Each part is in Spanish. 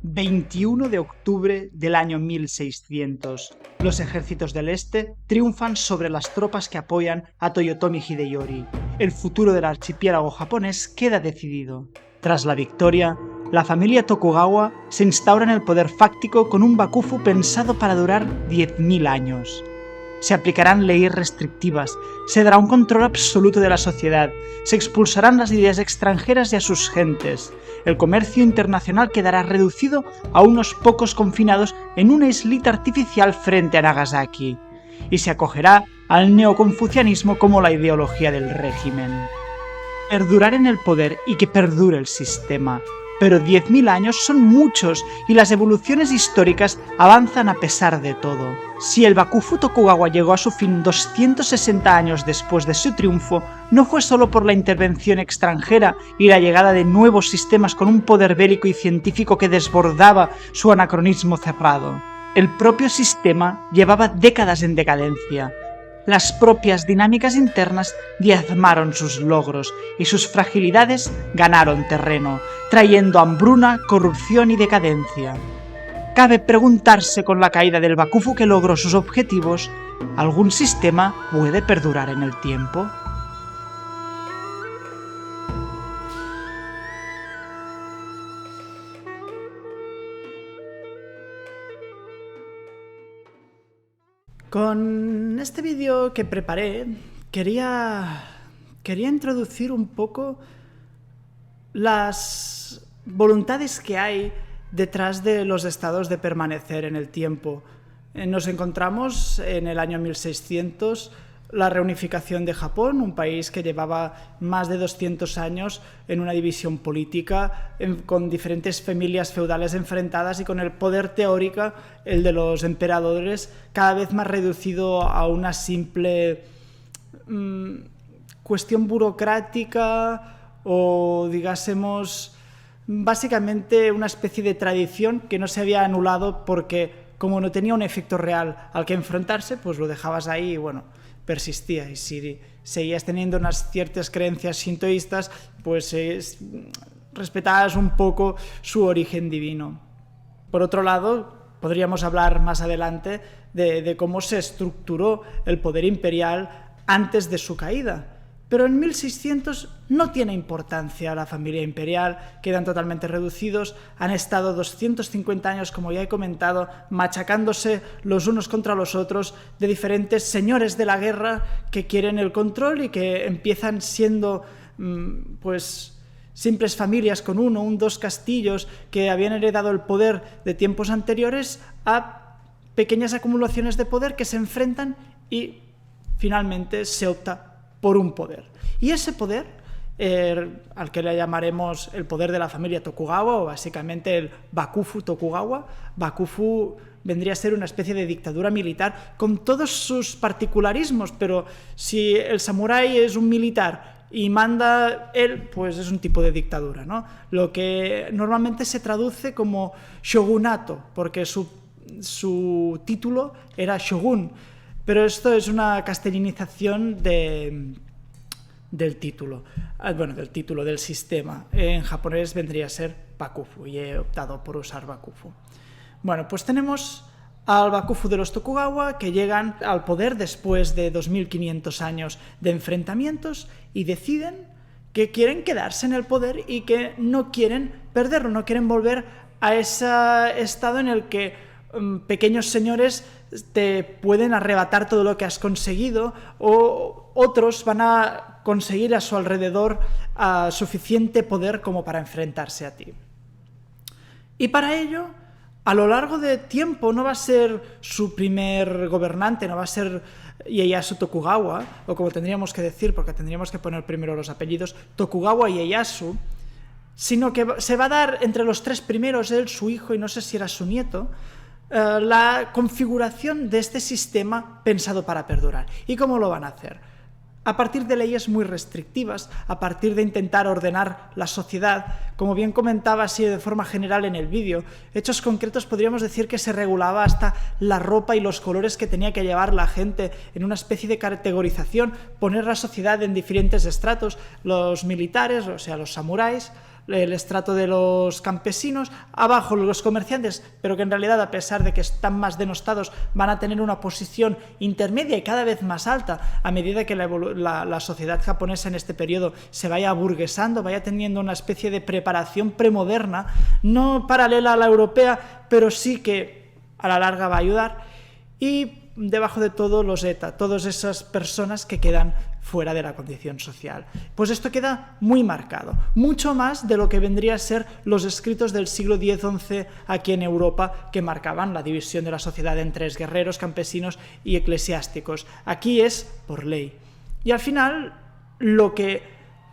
21 de octubre del año 1600. Los ejércitos del Este triunfan sobre las tropas que apoyan a Toyotomi Hideyori. El futuro del archipiélago japonés queda decidido. Tras la victoria, la familia Tokugawa se instaura en el poder fáctico con un bakufu pensado para durar 10.000 años. Se aplicarán leyes restrictivas, se dará un control absoluto de la sociedad, se expulsarán las ideas extranjeras y a sus gentes. El comercio internacional quedará reducido a unos pocos confinados en una islita artificial frente a Nagasaki, y se acogerá al neoconfucianismo como la ideología del régimen. Perdurar en el poder y que perdure el sistema. Pero 10.000 años son muchos y las evoluciones históricas avanzan a pesar de todo. Si el Bakufu Tokugawa llegó a su fin 260 años después de su triunfo, no fue solo por la intervención extranjera y la llegada de nuevos sistemas con un poder bélico y científico que desbordaba su anacronismo cerrado. El propio sistema llevaba décadas en decadencia. Las propias dinámicas internas diezmaron sus logros y sus fragilidades ganaron terreno, trayendo hambruna, corrupción y decadencia. Cabe preguntarse con la caída del Bakufu que logró sus objetivos, ¿algún sistema puede perdurar en el tiempo? Con este vídeo que preparé, quería introducir un poco las voluntades que hay detrás de los estados de permanecer en el tiempo. Nos encontramos en el año 1600, la reunificación de Japón, un país que llevaba más de 200 años en una división política, con diferentes familias feudales enfrentadas y con el poder teórico, el de los emperadores, cada vez más reducido a una simple cuestión burocrática o, digásemos, básicamente una especie de tradición que no se había anulado porque, como no tenía un efecto real al que enfrentarse, pues lo dejabas ahí y bueno, persistía, y si seguías teniendo unas ciertas creencias shintoístas, pues respetabas un poco su origen divino. Por otro lado, podríamos hablar más adelante de cómo se estructuró el poder imperial antes de su caída. Pero en 1600 no tiene importancia la familia imperial, quedan totalmente reducidos, han estado 250 años, como ya he comentado, machacándose los unos contra los otros, de diferentes señores de la guerra que quieren el control y que empiezan siendo, pues, simples familias con dos castillos que habían heredado el poder de tiempos anteriores a pequeñas acumulaciones de poder que se enfrentan y finalmente se opta por un poder. Y ese poder, al que le llamaremos el poder de la familia Tokugawa, o básicamente el Bakufu Tokugawa, Bakufu vendría a ser una especie de dictadura militar con todos sus particularismos, pero si el samurái es un militar y manda él, pues es un tipo de dictadura, ¿no? Lo que normalmente se traduce como shogunato, porque su título era shogun. Pero esto es una castellanización del título, del sistema. En japonés vendría a ser Bakufu y he optado por usar Bakufu. Bueno, pues tenemos al Bakufu de los Tokugawa que llegan al poder después de 2500 años de enfrentamientos y deciden que quieren quedarse en el poder y que no quieren perderlo, no quieren volver a ese estado en el que pequeños señores te pueden arrebatar todo lo que has conseguido o otros van a conseguir a su alrededor suficiente poder como para enfrentarse a ti. Y para ello, a lo largo de tiempo, no va a ser su primer gobernante, no va a ser Ieyasu Tokugawa, o como tendríamos que decir, porque tendríamos que poner primero los apellidos, Tokugawa Ieyasu, sino que se va a dar entre los tres primeros, él, su hijo y no sé si era su nieto, la configuración de este sistema pensado para perdurar. ¿Y cómo lo van a hacer? A partir de leyes muy restrictivas, a partir de intentar ordenar la sociedad, como bien comentaba así de forma general en el vídeo, hechos concretos podríamos decir que se regulaba hasta la ropa y los colores que tenía que llevar la gente en una especie de categorización, poner la sociedad en diferentes estratos, los militares, o sea, los samuráis, el estrato de los campesinos, abajo los comerciantes, pero que en realidad, a pesar de que están más denostados, van a tener una posición intermedia y cada vez más alta a medida que la sociedad japonesa en este periodo se vaya aburguesando, vaya teniendo una especie de preparación premoderna, no paralela a la europea, pero sí que a la larga va a ayudar. Y debajo de todo los eta, todas esas personas que quedan fuera de la condición social. Pues esto queda muy marcado, mucho más de lo que vendría a ser los escritos del siglo X-XI aquí en Europa, que marcaban la división de la sociedad en tres: guerreros, campesinos y eclesiásticos. Aquí es por ley. Y al final, lo que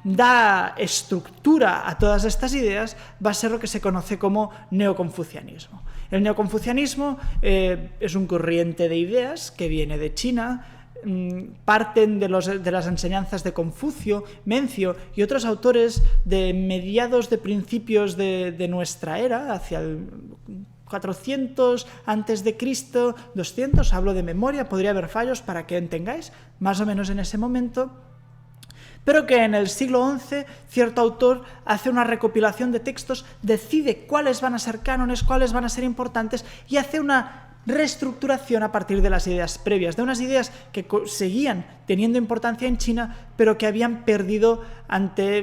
da estructura a todas estas ideas va a ser lo que se conoce como neoconfucianismo. El neoconfucianismo es un corriente de ideas que viene de China, parten de las enseñanzas de Confucio, Mencio y otros autores de mediados de principios de nuestra era, hacia el 400 antes de Cristo, 200, hablo de memoria, podría haber fallos para que entendáis, más o menos en ese momento. Pero que en el siglo XI cierto autor hace una recopilación de textos, decide cuáles van a ser cánones, cuáles van a ser importantes y hace una reestructuración a partir de las ideas previas, de unas ideas que seguían teniendo importancia en China, pero que habían perdido ante,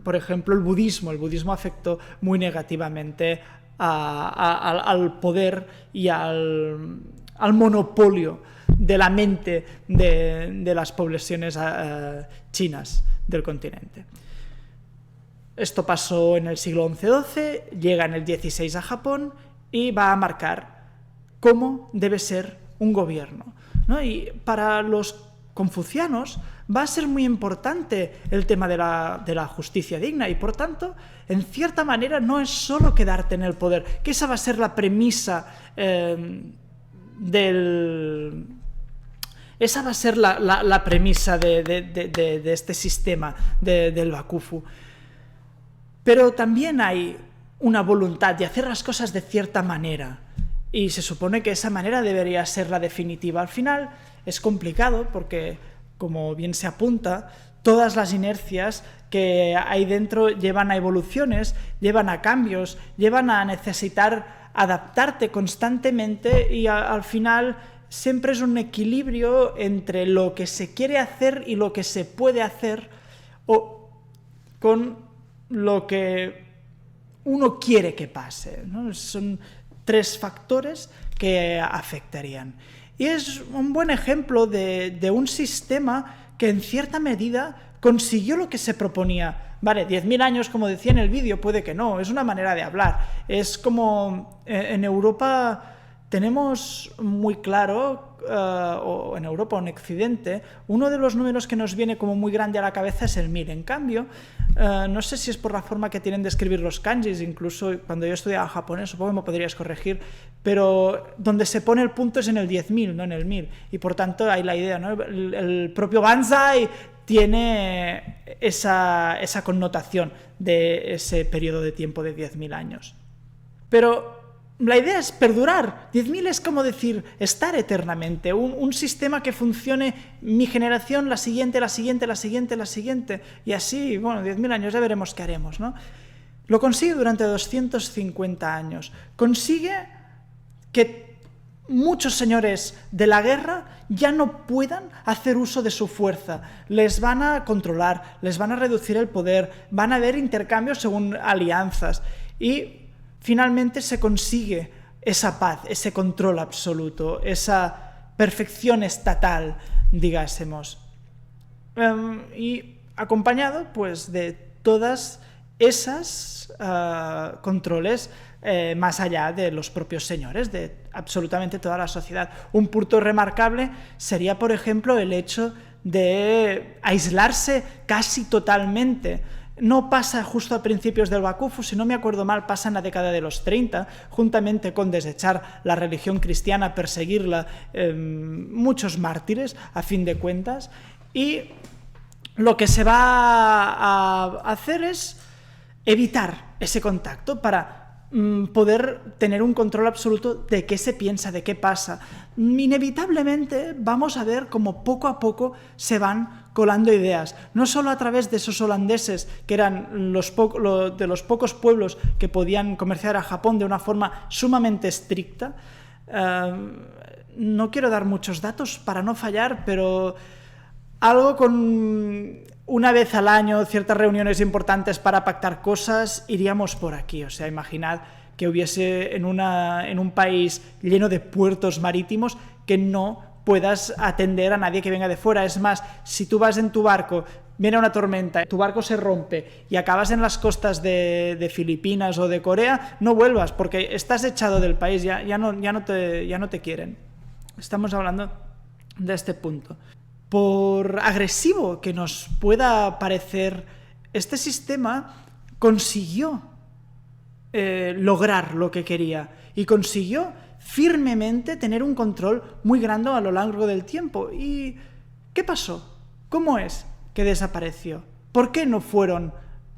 por ejemplo, el budismo. El budismo afectó muy negativamente al poder y al monopolio de la mente de las poblaciones chinas del continente. Esto pasó en el siglo XI-XII, llega en el XVI a Japón y va a marcar cómo debe ser un gobierno, ¿no? Y para los confucianos va a ser muy importante el tema de la justicia digna y, por tanto, en cierta manera no es solo quedarte en el poder, que esa va a ser la premisa esa va a ser la premisa de este sistema del Bakufu. Pero también hay una voluntad de hacer las cosas de cierta manera, y se supone que esa manera debería ser la definitiva. Al final es complicado porque, como bien se apunta, todas las inercias que hay dentro llevan a evoluciones, llevan a cambios, llevan a necesitar adaptarte constantemente, y al final siempre es un equilibrio entre lo que se quiere hacer y lo que se puede hacer, o con lo que uno quiere que pase, ¿no? Son tres factores que afectarían. Y es un buen ejemplo de un sistema que en cierta medida consiguió lo que se proponía. Vale, 10.000 años, como decía en el vídeo, puede que no, es una manera de hablar. Es como en Europa tenemos muy claro, o en Europa o en Occidente, uno de los números que nos viene como muy grande a la cabeza es el 1000. En cambio, no sé si es por la forma que tienen de escribir los kanjis, incluso cuando yo estudiaba japonés, supongo que me podrías corregir, pero donde se pone el punto es en el 10.000, no en el 1000. Y por tanto hay la idea, ¿no? El propio Banzai tiene esa connotación de ese periodo de tiempo de 10.000 años. Pero la idea es perdurar. 10.000 es como decir estar eternamente, un sistema que funcione mi generación, la siguiente, la siguiente, la siguiente, la siguiente, y así, bueno, 10.000 años, ya veremos qué haremos, ¿no? Lo consigue durante 250 años. Consigue que muchos señores de la guerra ya no puedan hacer uso de su fuerza. Les van a controlar, les van a reducir el poder, van a haber intercambios según alianzas, y finalmente se consigue esa paz, ese control absoluto, esa perfección estatal, digásemos. Y acompañado, pues, de todas esas controles más allá de los propios señores, de absolutamente toda la sociedad. Un punto remarcable sería, por ejemplo, el hecho de aislarse casi totalmente. No pasa justo a principios del Bakufu, si no me acuerdo mal, pasa en la década de los 30, juntamente con desechar la religión cristiana, perseguirla, muchos mártires, a fin de cuentas, y lo que se va a hacer es evitar ese contacto para poder tener un control absoluto de qué se piensa, de qué pasa. Inevitablemente vamos a ver cómo poco a poco se van colando ideas, no solo a través de esos holandeses, que eran de los pocos pueblos que podían comerciar a Japón de una forma sumamente estricta. No quiero dar muchos datos para no fallar, pero algo con una vez al año, ciertas reuniones importantes para pactar cosas, iríamos por aquí. O sea, imaginad que hubiese en un país lleno de puertos marítimos que no puedas atender a nadie que venga de fuera. Es más, si tú vas en tu barco, viene una tormenta, tu barco se rompe y acabas en las costas de Filipinas o de Corea, no vuelvas porque estás echado del país, ya no te quieren. Estamos hablando de este punto. Por agresivo que nos pueda parecer, este sistema consiguió lograr lo que quería y consiguió firmemente tener un control muy grande a lo largo del tiempo. ¿Y qué pasó? ¿Cómo es que desapareció? ¿Por qué no fueron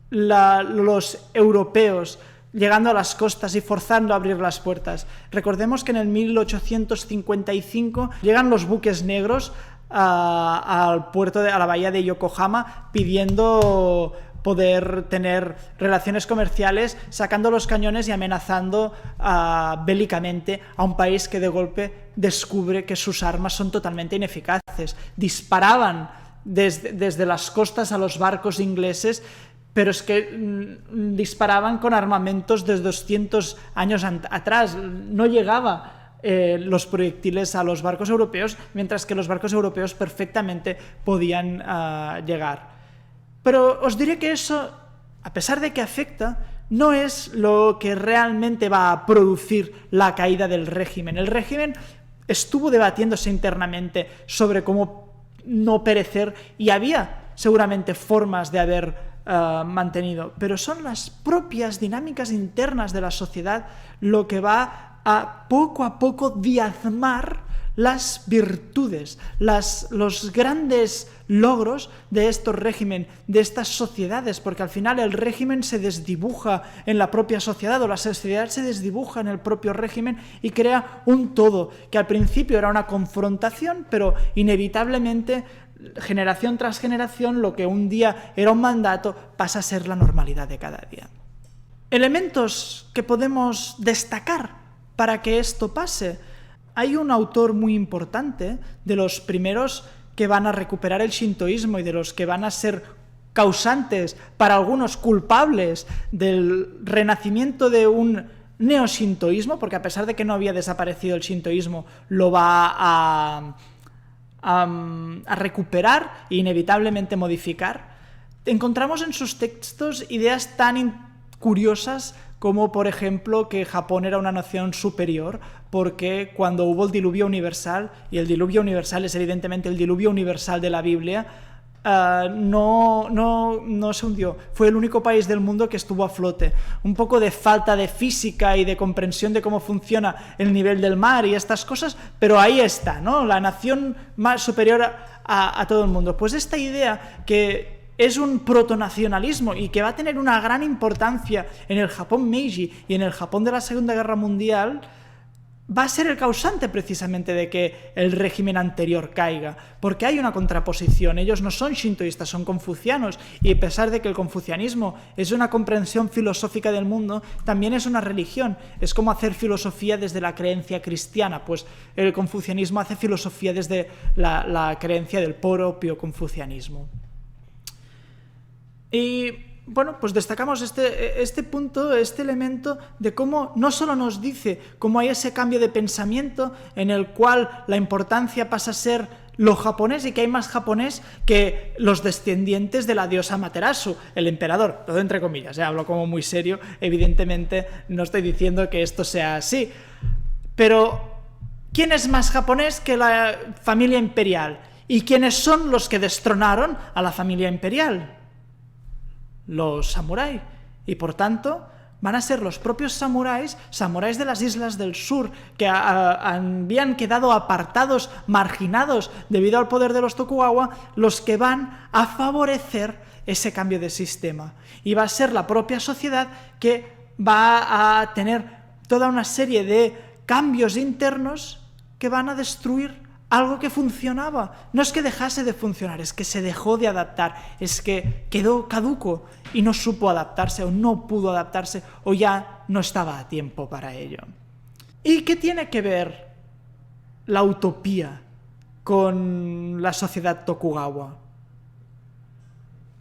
los europeos llegando a las costas y forzando a abrir las puertas? Recordemos que en el 1855 llegan los buques negros al puerto a la bahía de Yokohama pidiendo poder tener relaciones comerciales, sacando los cañones y amenazando bélicamente a un país que de golpe descubre que sus armas son totalmente ineficaces. Disparaban desde las costas a los barcos ingleses, pero es que disparaban con armamentos de 200 años atrás. No llegaba los proyectiles a los barcos europeos, mientras que los barcos europeos perfectamente podían llegar. Pero os diré que eso, a pesar de que afecta, no es lo que realmente va a producir la caída del régimen. El régimen estuvo debatiéndose internamente sobre cómo no perecer y había seguramente formas de haber mantenido, pero son las propias dinámicas internas de la sociedad lo que va a poco diezmar las virtudes, los grandes logros de estos regímenes, de estas sociedades, porque al final el régimen se desdibuja en la propia sociedad o la sociedad se desdibuja en el propio régimen y crea un todo, que al principio era una confrontación, pero inevitablemente, generación tras generación, lo que un día era un mandato pasa a ser la normalidad de cada día. Elementos que podemos destacar para que esto pase. Hay un autor muy importante, de los primeros que van a recuperar el shintoísmo y de los que van a ser causantes, para algunos culpables, del renacimiento de un neoshintoísmo, porque a pesar de que no había desaparecido el shintoísmo, lo va a recuperar e inevitablemente modificar. Encontramos en sus textos ideas tan curiosas como, por ejemplo, que Japón era una nación superior porque cuando hubo el diluvio universal, y el diluvio universal es evidentemente el diluvio universal de la Biblia, no se hundió. Fue el único país del mundo que estuvo a flote. Un poco de falta de física y de comprensión de cómo funciona el nivel del mar y estas cosas, pero ahí está, ¿no? La nación más superior a todo el mundo. Pues esta idea que es un protonacionalismo y que va a tener una gran importancia en el Japón Meiji y en el Japón de la Segunda Guerra Mundial, va a ser el causante precisamente de que el régimen anterior caiga, porque hay una contraposición. Ellos no son shintoístas, son confucianos, y a pesar de que el confucianismo es una comprensión filosófica del mundo, también es una religión. Es como hacer filosofía desde la creencia cristiana, pues el confucianismo hace filosofía desde la creencia del propio confucianismo. Y bueno, pues destacamos este punto, este elemento de cómo no solo nos dice cómo hay ese cambio de pensamiento en el cual la importancia pasa a ser lo japonés y que hay más japonés que los descendientes de la diosa Amaterasu, el emperador, todo entre comillas, hablo como muy serio, evidentemente no estoy diciendo que esto sea así, pero ¿quién es más japonés que la familia imperial? ¿Y quiénes son los que destronaron a la familia imperial? Los samuráis, y por tanto van a ser los propios samuráis de las islas del sur, que habían quedado apartados, marginados debido al poder de los Tokugawa, los que van a favorecer ese cambio de sistema. Y va a ser la propia sociedad que va a tener toda una serie de cambios internos que van a destruir algo que funcionaba. No es que dejase de funcionar, es que se dejó de adaptar, es que quedó caduco y no supo adaptarse o no pudo adaptarse o ya no estaba a tiempo para ello. ¿Y qué tiene que ver la utopía con la sociedad Tokugawa?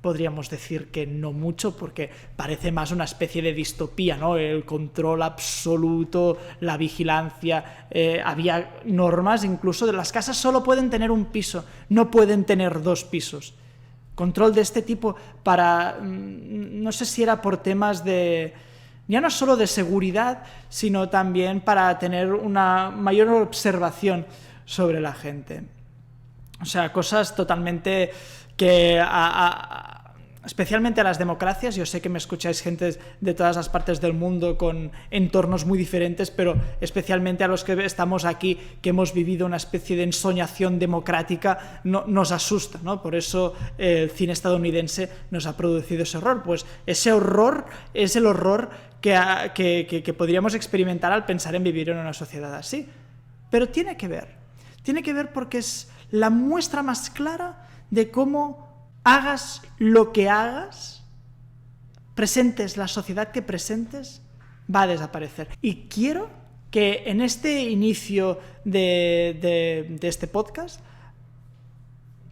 Podríamos decir que no mucho, porque parece más una especie de distopía, ¿no? El control absoluto, la vigilancia, había normas incluso de las casas solo pueden tener un piso, no pueden tener 2 pisos. Control de este tipo para, no sé si era por temas de, ya no solo de seguridad, sino también para tener una mayor observación sobre la gente. O sea, cosas totalmente que especialmente a las democracias, yo sé que me escucháis gente de todas las partes del mundo con entornos muy diferentes, pero especialmente a los que estamos aquí, que hemos vivido una especie de ensoñación democrática, nos asusta, ¿no? Por eso el cine estadounidense nos ha producido ese horror. Pues ese horror es el horror que podríamos experimentar al pensar en vivir en una sociedad así. Pero tiene que ver porque es la muestra más clara de cómo hagas lo que hagas, presentes la sociedad que presentes, va a desaparecer. Y quiero que en este inicio de este podcast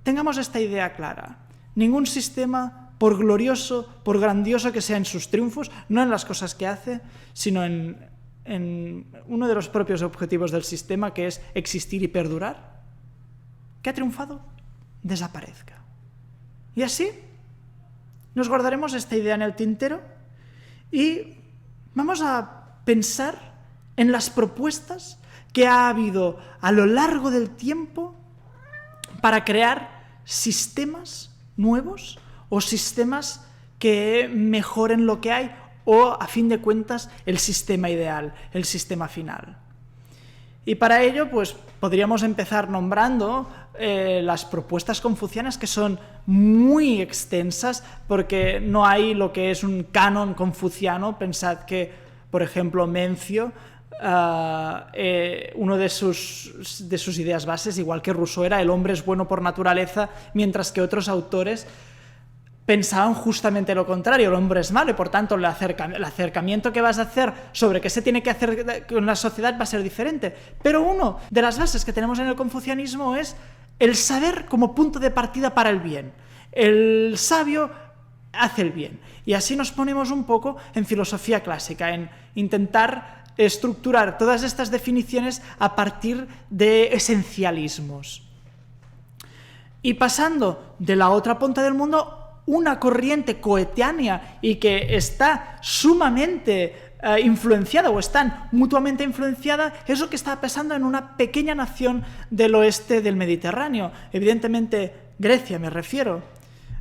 tengamos esta idea clara. Ningún sistema, por glorioso, por grandioso que sea en sus triunfos, no en las cosas que hace, sino en uno de los propios objetivos del sistema, que es existir y perdurar, que ha triunfado, desaparezca. Y así nos guardaremos esta idea en el tintero y vamos a pensar en las propuestas que ha habido a lo largo del tiempo para crear sistemas nuevos o sistemas que mejoren lo que hay o, a fin de cuentas, el sistema ideal, el sistema final. Y para ello, pues podríamos empezar nombrando las propuestas confucianas, que son muy extensas, porque no hay lo que es un canon confuciano. Pensad que, por ejemplo, Mencio, uno de sus ideas bases, igual que Rousseau, era el hombre es bueno por naturaleza, mientras que otros autores pensaban justamente lo contrario, el hombre es malo y por tanto el acercamiento que vas a hacer sobre qué se tiene que hacer con la sociedad va a ser diferente. Pero una de las bases que tenemos en el confucianismo es el saber como punto de partida para el bien. El sabio hace el bien. Y así nos ponemos un poco en filosofía clásica, en intentar estructurar todas estas definiciones a partir de esencialismos. Y pasando de la otra punta del mundo, una corriente coetánea y que está sumamente influenciada o están mutuamente influenciadas es lo que está pasando en una pequeña nación del oeste del Mediterráneo, evidentemente Grecia me refiero.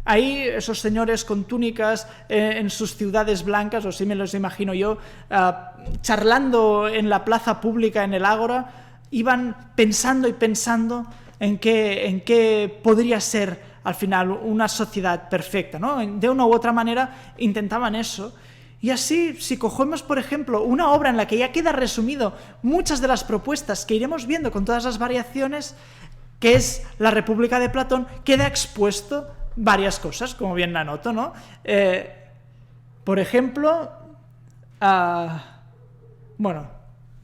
Ahí esos señores con túnicas en sus ciudades blancas, o así me los imagino yo, charlando en la plaza pública, en el ágora, iban pensando y pensando en qué podría ser al final una sociedad perfecta, ¿no? De una u otra manera intentaban eso. Y así, si cogemos, por ejemplo, una obra en la que ya queda resumido muchas de las propuestas que iremos viendo con todas las variaciones, que es la República de Platón, queda expuesto varias cosas, como bien la anoto, ¿no? Por ejemplo, bueno,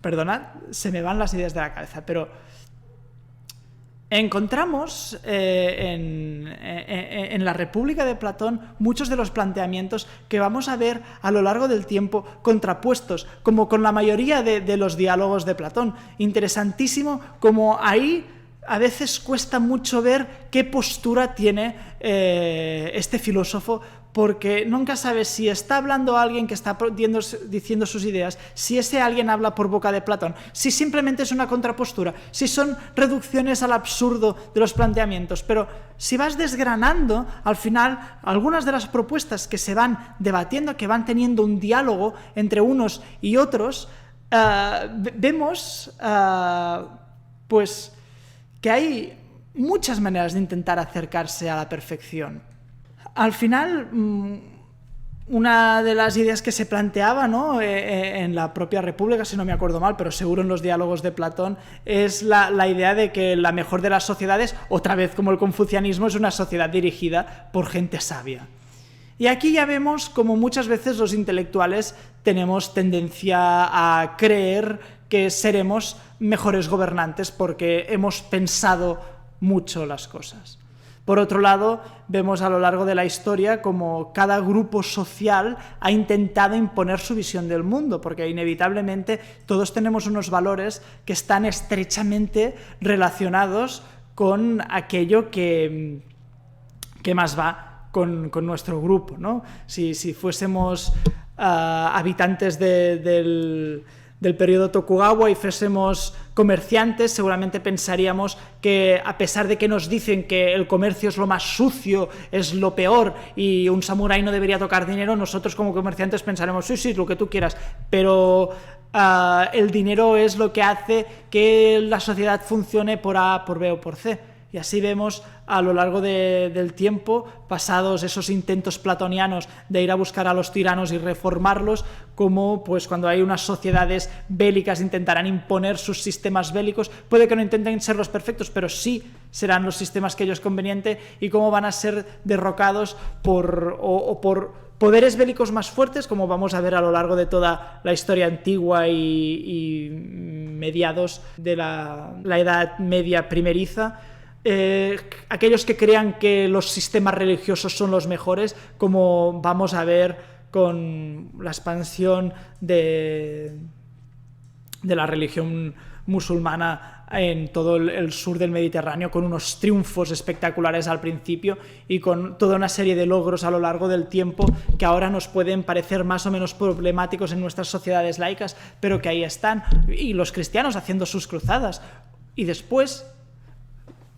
perdonad, se me van las ideas de la cabeza, pero encontramos en la República de Platón muchos de los planteamientos que vamos a ver a lo largo del tiempo contrapuestos, como con la mayoría de los diálogos de Platón. Interesantísimo como ahí a veces cuesta mucho ver qué postura tiene este filósofo, porque nunca sabes si está hablando alguien que está diciendo sus ideas, si ese alguien habla por boca de Platón, si simplemente es una contrapostura, si son reducciones al absurdo de los planteamientos. Pero si vas desgranando, al final, algunas de las propuestas que se van debatiendo, que van teniendo un diálogo entre unos y otros, vemos pues que hay muchas maneras de intentar acercarse a la perfección. Al final, una de las ideas que se planteaba, ¿no?, en la propia República, si no me acuerdo mal, pero seguro en los diálogos de Platón, es la idea de que la mejor de las sociedades, otra vez como el confucianismo, es una sociedad dirigida por gente sabia. Y aquí ya vemos como muchas veces los intelectuales tenemos tendencia a creer que seremos mejores gobernantes porque hemos pensado mucho las cosas. Por otro lado, vemos a lo largo de la historia como cada grupo social ha intentado imponer su visión del mundo, porque inevitablemente todos tenemos unos valores que están estrechamente relacionados con aquello que más va con nuestro grupo, ¿no? Si fuésemos habitantes del periodo Tokugawa y fuésemos comerciantes, seguramente pensaríamos que, a pesar de que nos dicen que el comercio es lo más sucio, es lo peor y un samurái no debería tocar dinero, nosotros como comerciantes pensaremos, sí, lo que tú quieras, pero el dinero es lo que hace que la sociedad funcione por A, por B o por C. Y así vemos a lo largo del tiempo, pasados esos intentos platonianos de ir a buscar a los tiranos y reformarlos, como pues cuando hay unas sociedades bélicas intentarán imponer sus sistemas bélicos, puede que no intenten ser los perfectos, pero sí serán los sistemas que ellos conveniente, y cómo van a ser derrocados por poderes bélicos más fuertes, como vamos a ver a lo largo de toda la historia antigua y mediados de la Edad Media primeriza. Aquellos que crean que los sistemas religiosos son los mejores, como vamos a ver con la expansión de la religión musulmana en todo el sur del Mediterráneo, con unos triunfos espectaculares al principio y con toda una serie de logros a lo largo del tiempo que ahora nos pueden parecer más o menos problemáticos en nuestras sociedades laicas, pero que ahí están, y los cristianos haciendo sus cruzadas. Y después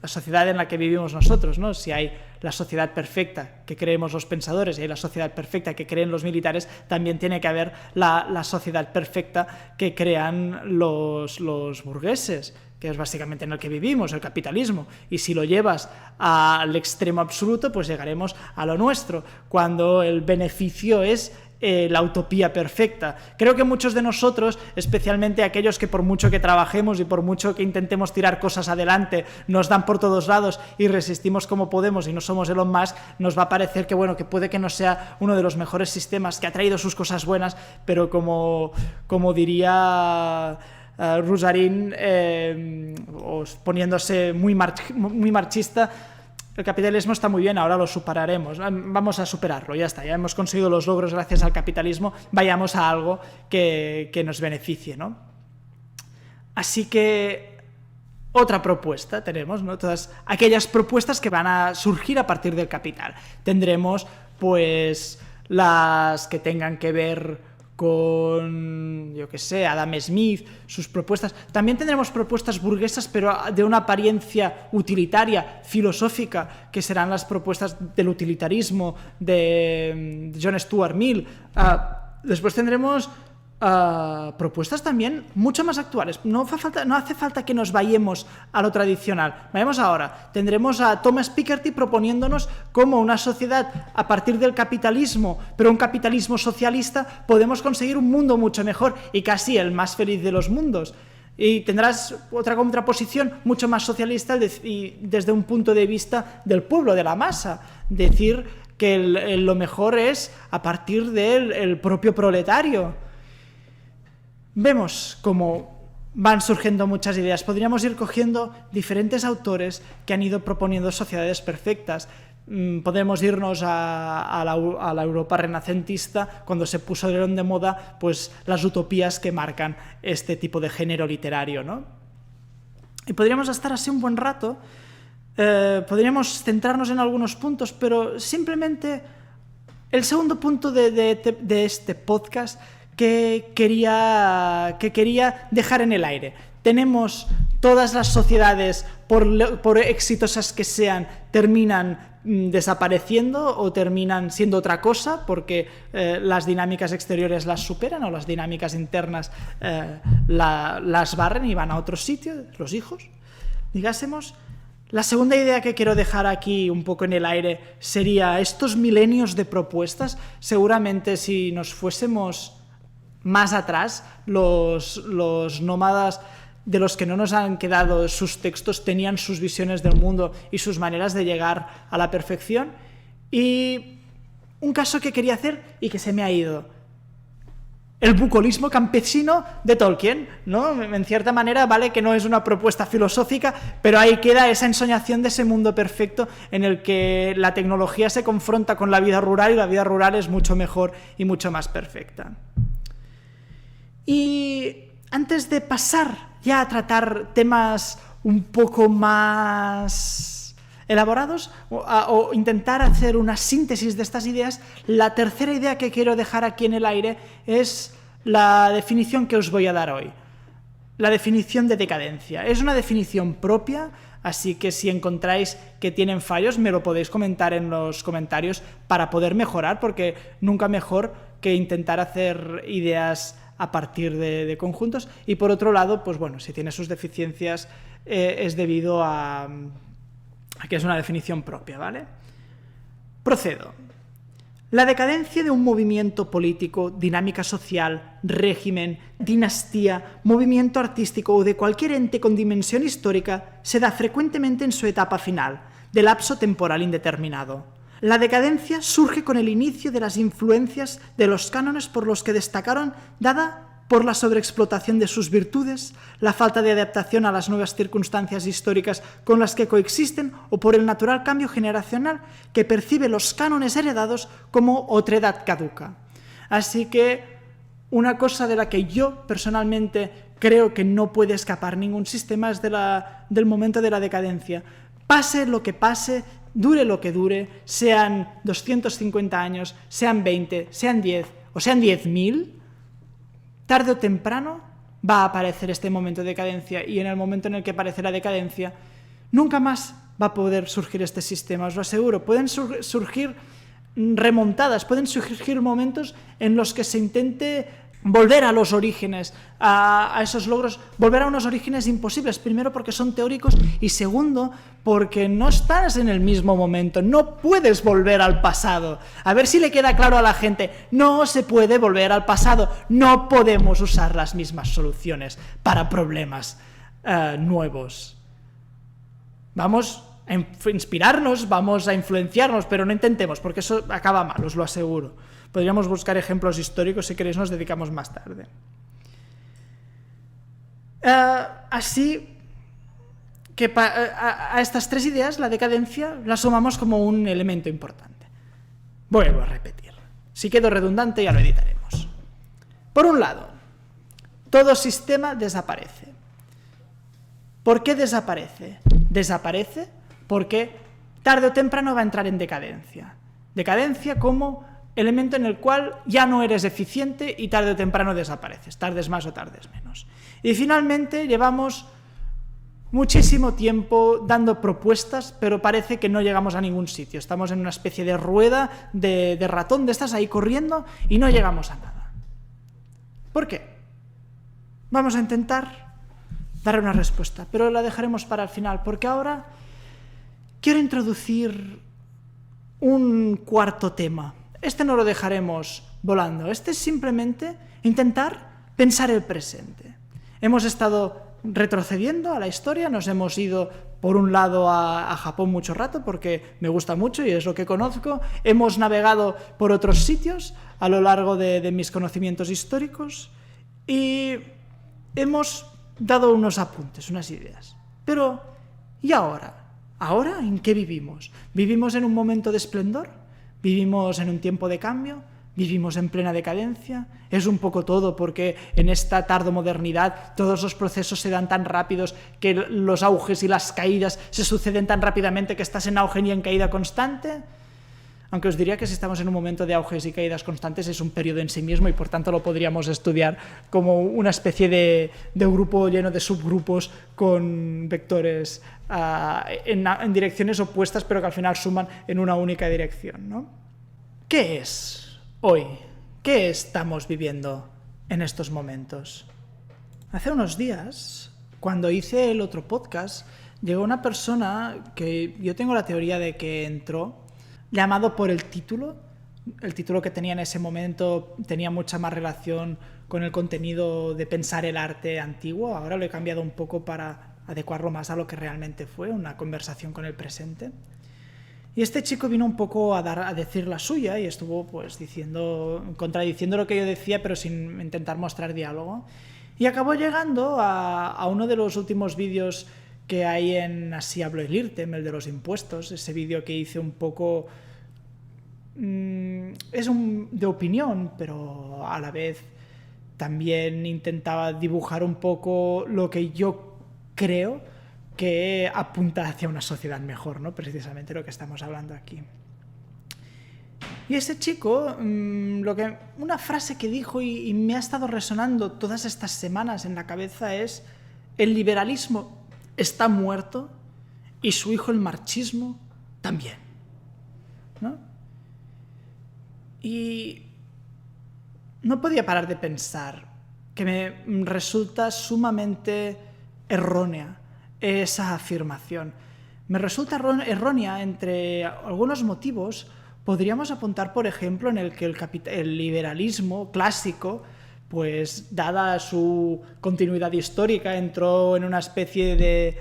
la sociedad en la que vivimos nosotros, ¿no? Si hay la sociedad perfecta que creemos los pensadores y hay la sociedad perfecta que creen los militares, también tiene que haber la sociedad perfecta que crean los burgueses, que es básicamente en el que vivimos, el capitalismo. Y si lo llevas al extremo absoluto, pues llegaremos a lo nuestro, cuando el beneficio es la utopía perfecta. Creo que muchos de nosotros, especialmente aquellos que por mucho que trabajemos y por mucho que intentemos tirar cosas adelante, nos dan por todos lados y resistimos como podemos y no somos Elon Musk, nos va a parecer que, bueno, que puede que no sea uno de los mejores sistemas, que ha traído sus cosas buenas, pero como diría Rusarín, poniéndose muy marxista, el capitalismo está muy bien, ahora lo superaremos, vamos a superarlo, ya está, ya hemos conseguido los logros gracias al capitalismo, vayamos a algo que nos beneficie, ¿no? Así que otra propuesta tenemos, ¿no? Todas aquellas propuestas que van a surgir a partir del capital. Tendremos pues las que tengan que ver con, yo qué sé, Adam Smith, sus propuestas. También tendremos propuestas burguesas, pero de una apariencia utilitaria, filosófica, que serán las propuestas del utilitarismo de John Stuart Mill. Después tendremos propuestas también mucho más actuales. No hace falta que nos vayamos a lo tradicional. Vayamos ahora. Tendremos a Thomas Piketty proponiéndonos cómo una sociedad a partir del capitalismo, pero un capitalismo socialista, podemos conseguir un mundo mucho mejor y casi el más feliz de los mundos. Y tendrás otra contraposición mucho más socialista y desde un punto de vista del pueblo, de la masa. Decir que lo mejor es a partir del propio proletario. Vemos cómo van surgiendo muchas ideas. Podríamos ir cogiendo diferentes autores que han ido proponiendo sociedades perfectas. Podemos irnos a la Europa renacentista, cuando se pusieron de moda pues las utopías que marcan este tipo de género literario, ¿no? Y podríamos estar así un buen rato. Podríamos centrarnos en algunos puntos, pero simplemente el segundo punto de este podcast que quería dejar en el aire. Tenemos todas las sociedades, por exitosas que sean, terminan desapareciendo o terminan siendo otra cosa porque las dinámicas exteriores las superan o las dinámicas internas las barren y van a otro sitio, los hijos. Digásemos, La segunda idea que quiero dejar aquí un poco en el aire sería estos milenios de propuestas. Seguramente si nos fuésemos más atrás, los nómadas de los que no nos han quedado sus textos tenían sus visiones del mundo y sus maneras de llegar a la perfección. Y un caso que quería hacer y que se me ha ido: el bucolismo campesino de Tolkien, ¿no? En cierta manera, vale que no es una propuesta filosófica, pero ahí queda esa ensoñación de ese mundo perfecto en el que la tecnología se confronta con la vida rural y la vida rural es mucho mejor y mucho más perfecta. Y antes de pasar ya a tratar temas un poco más elaborados o intentar hacer una síntesis de estas ideas, la tercera idea que quiero dejar aquí en el aire es la definición que os voy a dar hoy. La definición de decadencia. Es una definición propia, así que si encontráis que tienen fallos, me lo podéis comentar en los comentarios para poder mejorar, porque nunca mejor que intentar hacer ideas a partir de conjuntos. Y por otro lado, pues bueno, si tiene sus deficiencias es debido a que es una definición propia, ¿vale? Procedo. La decadencia de un movimiento político, dinámica social, régimen, dinastía, movimiento artístico o de cualquier ente con dimensión histórica se da frecuentemente en su etapa final, de lapso temporal indeterminado. La decadencia surge con el inicio de las influencias de los cánones por los que destacaron, dada por la sobreexplotación de sus virtudes, la falta de adaptación a las nuevas circunstancias históricas con las que coexisten o por el natural cambio generacional que percibe los cánones heredados como otredad caduca. Así que una cosa de la que yo personalmente creo que no puede escapar ningún sistema es del momento de la decadencia. Pase lo que pase, dure lo que dure, sean 250 años, sean 20, sean 10 o sean 10.000, tarde o temprano va a aparecer este momento de decadencia, y en el momento en el que aparece la decadencia, nunca más va a poder surgir este sistema, os lo aseguro. Pueden surgir remontadas, pueden surgir momentos en los que se intente volver a los orígenes, a esos logros, volver a unos orígenes imposibles, primero porque son teóricos y segundo porque no estás en el mismo momento, no puedes volver al pasado. A ver si le queda claro a la gente, no se puede volver al pasado, no podemos usar las mismas soluciones para problemas nuevos. Vamos a inspirarnos, vamos a influenciarnos, pero no intentemos, porque eso acaba mal, os lo aseguro. Podríamos buscar ejemplos históricos, si queréis nos dedicamos más tarde. Así que a estas tres ideas la decadencia la sumamos como un elemento importante. Vuelvo a repetir. Si quedo redundante ya lo editaremos. Por un lado, todo sistema desaparece. ¿Por qué desaparece? Desaparece porque tarde o temprano va a entrar en decadencia. Decadencia como elemento en el cual ya no eres eficiente y tarde o temprano desapareces, tardes más o tardes menos. Y finalmente llevamos muchísimo tiempo dando propuestas, pero parece que no llegamos a ningún sitio. Estamos en una especie de rueda de ratón de estas ahí corriendo y no llegamos a nada. ¿Por qué? Vamos a intentar dar una respuesta, pero la dejaremos para el final, porque ahora quiero introducir un cuarto tema. Este no lo dejaremos volando, este es simplemente intentar pensar el presente. Hemos estado retrocediendo a la historia, nos hemos ido por un lado a Japón mucho rato porque me gusta mucho y es lo que conozco, hemos navegado por otros sitios a lo largo de mis conocimientos históricos y hemos dado unos apuntes, unas ideas. Pero, ¿y ahora? ¿Ahora en qué vivimos? ¿Vivimos en un momento de esplendor? ¿Vivimos en un tiempo de cambio? ¿Vivimos en plena decadencia? Es un poco todo, porque en esta tardomodernidad todos los procesos se dan tan rápidos que los auges y las caídas se suceden tan rápidamente que estás en auge y en caída constante. Aunque os diría que si estamos en un momento de auges y caídas constantes es un periodo en sí mismo y por tanto lo podríamos estudiar como una especie de grupo lleno de subgrupos con vectores en direcciones opuestas pero que al final suman en una única dirección, ¿no? ¿Qué es hoy? ¿Qué estamos viviendo en estos momentos? Hace unos días, cuando hice el otro podcast, llegó una persona que yo tengo la teoría de que entró llamado por el título que tenía en ese momento tenía mucha más relación con el contenido de pensar el arte antiguo. Ahora lo he cambiado un poco para adecuarlo más a lo que realmente fue, una conversación con el presente. Y este chico vino un poco a decir la suya y estuvo pues contradiciendo lo que yo decía, pero sin intentar mostrar diálogo. Y acabó llegando a uno de los últimos vídeos que hay en Así habló el IRTEM, el de los impuestos, ese vídeo que hice un poco... es de opinión, pero a la vez también intentaba dibujar un poco lo que yo creo que apunta hacia una sociedad mejor, ¿no? Precisamente lo que estamos hablando aquí. Y ese chico, una frase que dijo y me ha estado resonando todas estas semanas en la cabeza es: el liberalismo está muerto y su hijo el marxismo también, ¿no? Y no podía parar de pensar que me resulta sumamente errónea esa afirmación. Me resulta errónea entre algunos motivos. Podríamos apuntar, por ejemplo, en el que el liberalismo clásico, pues dada su continuidad histórica, entró en una especie de...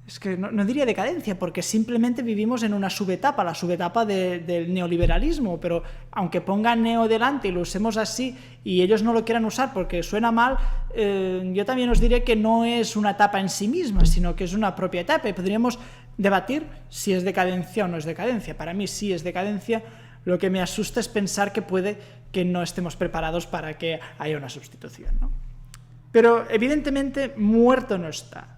Es que no diría decadencia, porque simplemente vivimos en una subetapa, la subetapa del neoliberalismo, pero aunque pongan neo delante y lo usemos así y ellos no lo quieran usar porque suena mal, yo también os diré que no es una etapa en sí misma, sino que es una propia etapa y podríamos debatir si es decadencia o no es decadencia. Para mí sí es decadencia. Lo que me asusta es pensar que puede que no estemos preparados para que haya una sustitución, ¿no? Pero evidentemente muerto no está.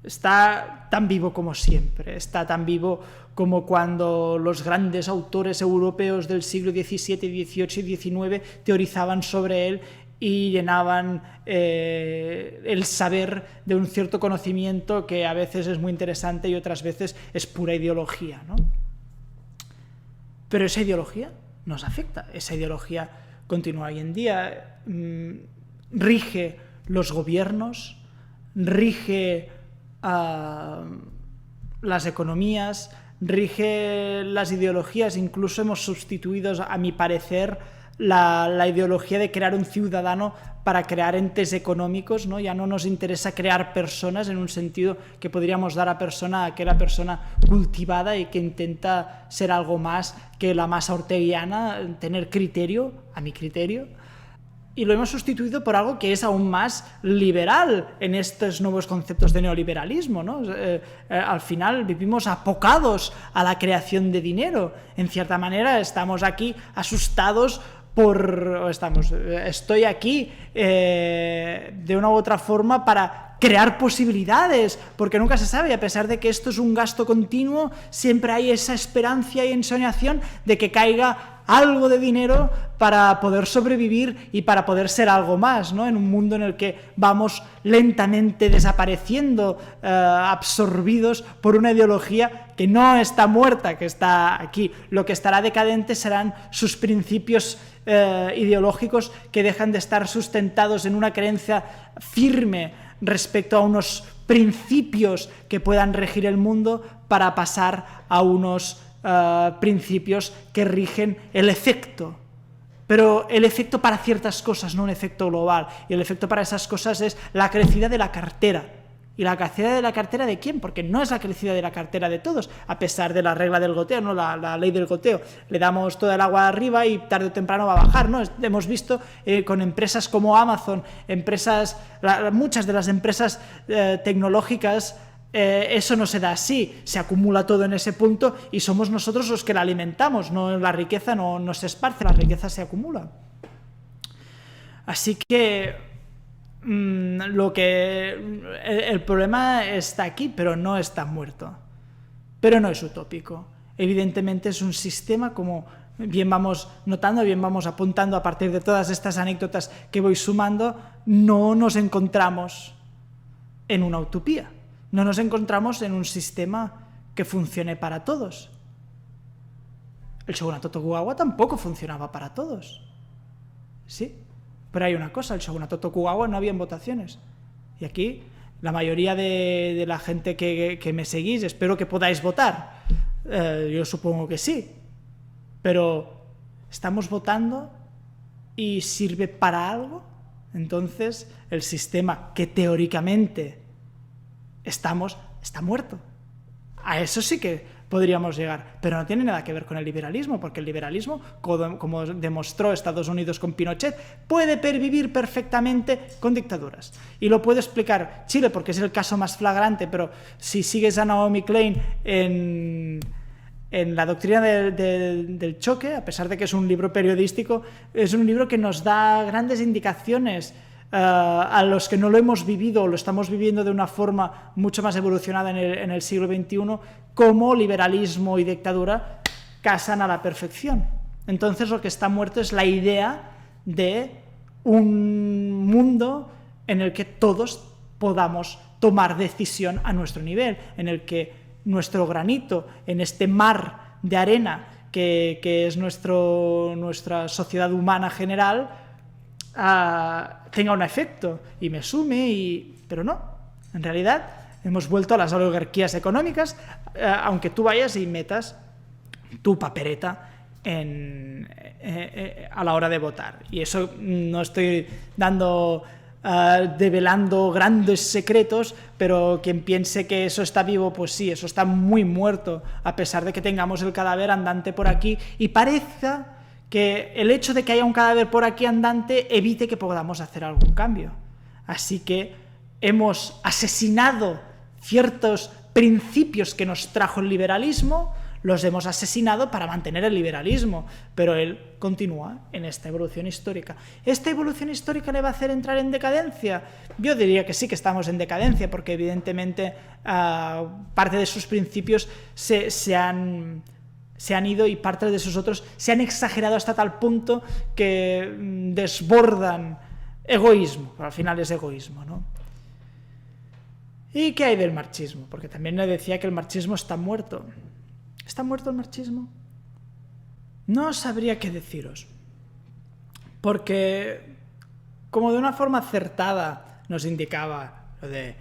Está tan vivo como siempre, está tan vivo como cuando los grandes autores europeos del siglo XVII, XVIII y XIX teorizaban sobre él y llenaban el saber de un cierto conocimiento que a veces es muy interesante y otras veces es pura ideología, ¿no? Pero esa ideología nos afecta, esa ideología continúa hoy en día, rige los gobiernos, rige las economías, rige las ideologías. Incluso hemos sustituido, a mi parecer, la ideología de crear un ciudadano para crear entes económicos, ¿no? Ya no nos interesa crear personas en un sentido que podríamos dar a aquella persona cultivada y que intenta ser algo más que la masa orteguiana, tener criterio, a mi criterio. Y lo hemos sustituido por algo que es aún más liberal en estos nuevos conceptos de neoliberalismo, ¿no? Al final vivimos apocados a la creación de dinero. En cierta manera estamos aquí asustados estoy aquí de una u otra forma para crear posibilidades, porque nunca se sabe, a pesar de que esto es un gasto continuo, siempre hay esa esperanza y ensoñación de que caiga algo de dinero para poder sobrevivir y para poder ser algo más, ¿no? En un mundo en el que vamos lentamente desapareciendo, absorbidos por una ideología que no está muerta, que está aquí. Lo que estará decadente serán sus principios ideológicos, que dejan de estar sustentados en una creencia firme respecto a unos principios que puedan regir el mundo, para pasar a unos principios que rigen el efecto. Pero el efecto para ciertas cosas, no un efecto global. Y el efecto para esas cosas es la crecida de la cartera. ¿Y la crecida de la cartera de quién? Porque no es la crecida de la cartera de todos, a pesar de la regla del goteo, ¿no? La ley del goteo. Le damos toda el agua arriba y tarde o temprano va a bajar, ¿no? Hemos visto con empresas como Amazon, muchas de las empresas tecnológicas, eso no se da así, se acumula todo en ese punto y somos nosotros los que la alimentamos, no, la riqueza no se esparce, la riqueza se acumula. Así que el problema está aquí, pero no está muerto, pero no es utópico. Evidentemente es un sistema, como bien vamos notando, bien vamos apuntando a partir de todas estas anécdotas que voy sumando. No nos encontramos en una utopía. No nos encontramos en un sistema que funcione para todos. El shogunato Tokugawa tampoco funcionaba para todos. Sí, pero hay una cosa, el shogunato Tokugawa no había votaciones. Y aquí la mayoría de la gente que me seguís, espero que podáis votar. Yo supongo que sí. Pero, ¿estamos votando y sirve para algo? Entonces, el sistema que teóricamente está muerto. A eso sí que podríamos llegar, pero no tiene nada que ver con el liberalismo, porque el liberalismo, como demostró Estados Unidos con Pinochet, puede pervivir perfectamente con dictaduras. Y lo puede explicar Chile, porque es el caso más flagrante, pero si sigues a Naomi Klein en la doctrina del choque, a pesar de que es un libro periodístico, es un libro que nos da grandes indicaciones a los que no lo hemos vivido o lo estamos viviendo de una forma mucho más evolucionada en el siglo XXI, cómo liberalismo y dictadura casan a la perfección. Entonces lo que está muerto es la idea de un mundo en el que todos podamos tomar decisión a nuestro nivel, en el que nuestro granito en este mar de arena que es nuestra sociedad humana general tenga un efecto y me sume, pero no, en realidad hemos vuelto a las oligarquías económicas, aunque tú vayas y metas tu papeleta a la hora de votar. Y eso no estoy develando grandes secretos, pero quien piense que eso está vivo, pues sí, eso está muy muerto, a pesar de que tengamos el cadáver andante por aquí y parezca que el hecho de que haya un cadáver por aquí andante evite que podamos hacer algún cambio. Así que hemos asesinado ciertos principios que nos trajo el liberalismo, los hemos asesinado para mantener el liberalismo, pero él continúa en esta evolución histórica. ¿Esta evolución histórica le va a hacer entrar en decadencia? Yo diría que sí que estamos en decadencia, porque evidentemente parte de sus principios se han ido y parte de sus otros se han exagerado hasta tal punto que desbordan egoísmo, pero al final es egoísmo, ¿no? ¿Y qué hay del marxismo? Porque también le decía que el marxismo está muerto. ¿Está muerto el marxismo? No sabría qué deciros, porque como de una forma acertada nos indicaba lo de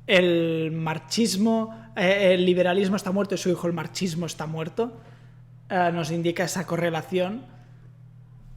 el marxismo, el liberalismo está muerto y su hijo el marxismo está muerto, nos indica esa correlación.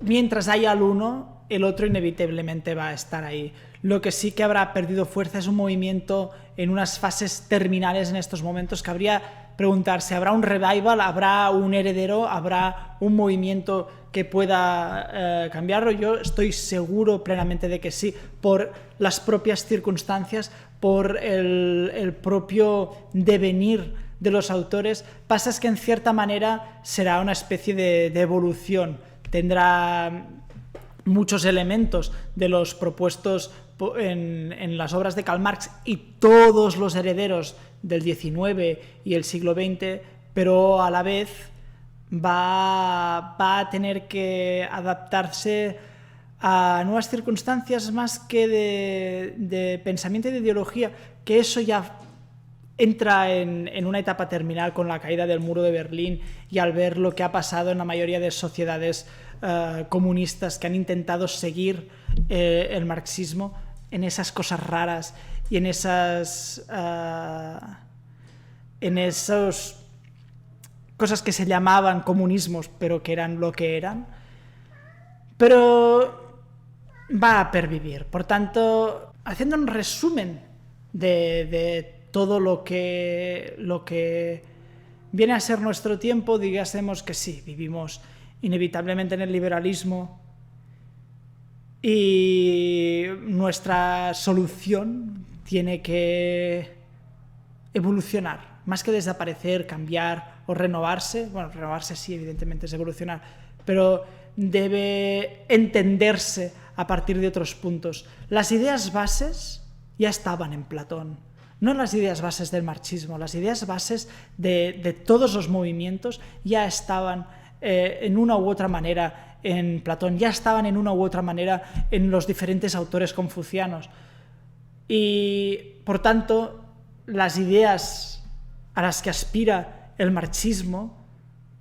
Mientras haya el uno, el otro inevitablemente va a estar ahí. Lo que sí que habrá perdido fuerza es un movimiento en unas fases terminales en estos momentos que habría preguntarse, ¿habrá un revival? ¿Habrá un heredero? ¿Habrá un movimiento que pueda cambiarlo? Yo estoy seguro plenamente de que sí, por las propias circunstancias, por el propio devenir de los autores. Pasa es que en cierta manera será una especie de evolución. Tendrá muchos elementos de los propuestos en las obras de Karl Marx y todos los herederos del XIX y el siglo XX, pero a la vez va a tener que adaptarse a nuevas circunstancias más que de pensamiento y de ideología, que eso ya entra en una etapa terminal con la caída del muro de Berlín y al ver lo que ha pasado en la mayoría de sociedades comunistas que han intentado seguir el marxismo en esas cosas raras y en esas cosas que se llamaban comunismos pero que eran lo que eran, pero va a pervivir. Por tanto, haciendo un resumen de todo lo que viene a ser nuestro tiempo, digásemos que sí, vivimos inevitablemente en el liberalismo y nuestra solución tiene que evolucionar, más que desaparecer, cambiar o renovarse. Bueno, renovarse sí, evidentemente es evolucionar, pero debe entenderse a partir de otros puntos. Las ideas bases ya estaban en Platón, no las ideas bases del marxismo, las ideas bases de todos los movimientos ya estaban en una u otra manera en Platón, ya estaban en una u otra manera en los diferentes autores confucianos. Y, por tanto, las ideas a las que aspira el marxismo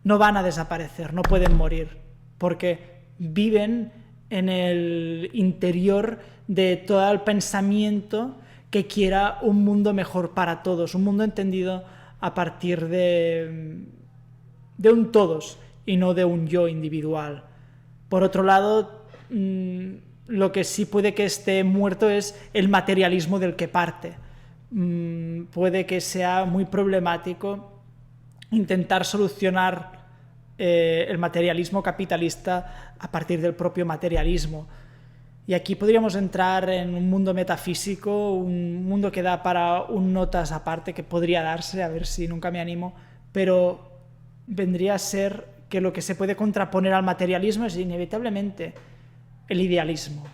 no van a desaparecer, no pueden morir, porque viven en el interior de todo el pensamiento que quiera un mundo mejor para todos, un mundo entendido a partir de un todos y no de un yo individual. Por otro lado, lo que sí puede que esté muerto es el materialismo del que parte. Puede que sea muy problemático intentar solucionar el materialismo capitalista a partir del propio materialismo. Y aquí podríamos entrar en un mundo metafísico, un mundo que da para un notas aparte, que podría darse, a ver si nunca me animo, pero vendría a ser que lo que se puede contraponer al materialismo es inevitablemente el idealismo.